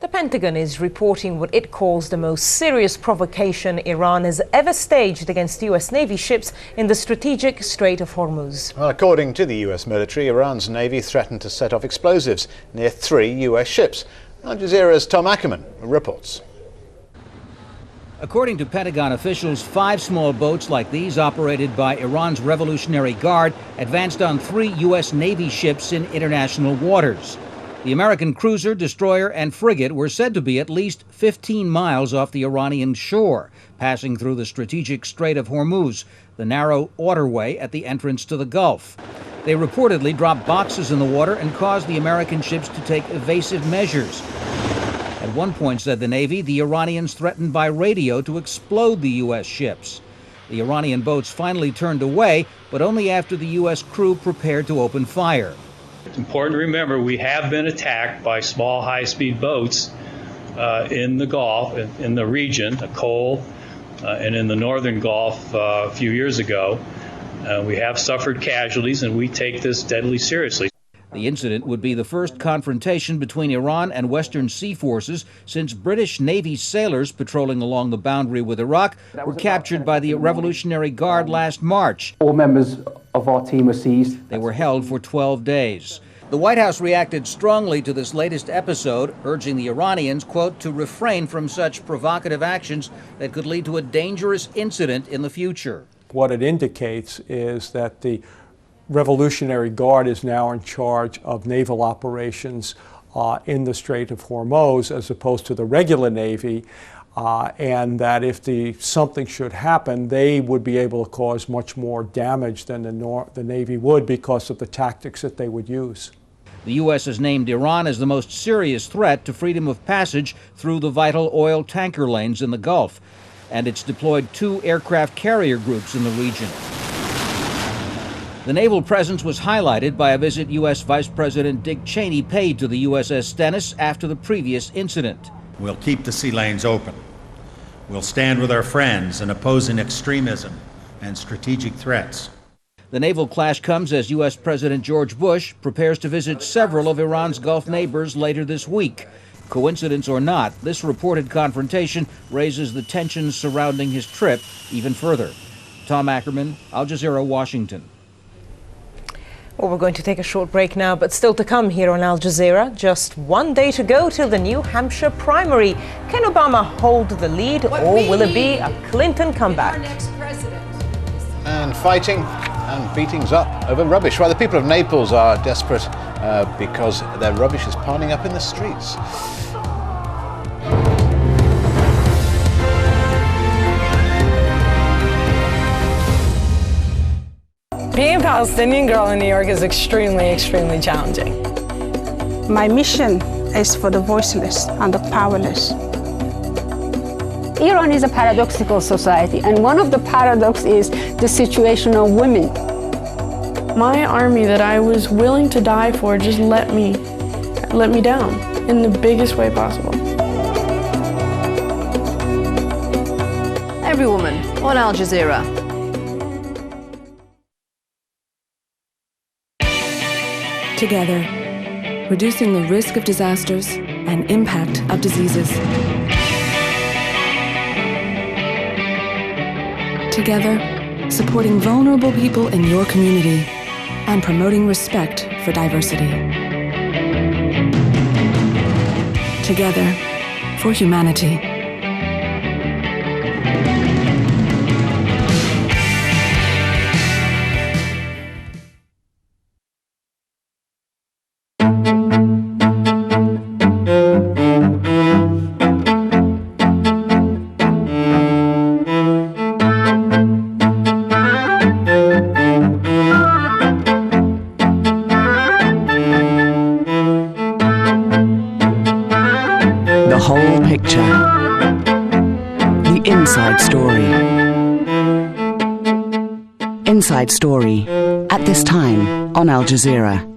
The Pentagon is reporting what it calls the most serious provocation Iran has ever staged against U.S. Navy ships in the strategic Strait of Hormuz. Well, according to the U.S. military, Iran's Navy threatened to set off explosives near 3 U.S. ships. Al Jazeera's Tom Ackerman reports. According to Pentagon officials, 5 small boats like these, operated by Iran's Revolutionary Guard, advanced on 3 U.S. Navy ships in international waters. The American cruiser, destroyer, and frigate were said to be at least 15 miles off the Iranian shore, passing through the strategic Strait of Hormuz, the narrow waterway at the entrance to the Gulf. They reportedly dropped boxes in the water and caused the American ships to take evasive measures. At one point, said the Navy, the Iranians threatened by radio to explode the U.S. ships. The Iranian boats finally turned away, but only after the U.S. crew prepared to open fire. It's important to remember we have been attacked by small, high-speed boats in the Gulf, in the region, the Cole, and in the northern Gulf a few years ago. We have suffered casualties, and we take this deadly seriously. The incident would be the first confrontation between Iran and Western sea forces since British Navy sailors patrolling along the boundary with Iraq were captured by the Revolutionary Guard last March. All members of our team were seized. They were held for 12 days. The White House reacted strongly to this latest episode, urging the Iranians, quote, to refrain from such provocative actions that could lead to a dangerous incident in the future. What it indicates is that the Revolutionary Guard is now in charge of naval operations in the Strait of Hormuz as opposed to the regular Navy, and that if something should happen, they would be able to cause much more damage than the Navy would because of the tactics that they would use. The U.S. has named Iran as the most serious threat to freedom of passage through the vital oil tanker lanes in the Gulf, and it's deployed 2 aircraft carrier groups in the region. The naval presence was highlighted by a visit U.S. Vice President Dick Cheney paid to the USS Stennis after the previous incident. We'll keep the sea lanes open. We'll stand with our friends in opposing extremism and strategic threats. The naval clash comes as U.S. President George Bush prepares to visit several of Iran's Gulf neighbors later this week. Coincidence or not, this reported confrontation raises the tensions surrounding his trip even further. Tom Ackerman, Al Jazeera, Washington. Well, we're going to take a short break now, but still to come here on Al Jazeera. Just 1 day to go till the New Hampshire primary. Can Obama hold the lead, or will it be a Clinton comeback? And fighting and beatings up over rubbish. While the people of Naples are desperate because their rubbish is piling up in the streets. Being a Palestinian girl in New York is extremely, extremely challenging. My mission is for the voiceless and the powerless. Iran is a paradoxical society, and one of the paradoxes is the situation of women. My army that I was willing to die for just let me down in the biggest way possible. Every woman on Al Jazeera. Together, reducing the risk of disasters and impact of diseases. Together, supporting vulnerable people in your community and promoting respect for diversity. Together, for humanity. The whole picture. The inside story. Inside Story, at this time on Al Jazeera.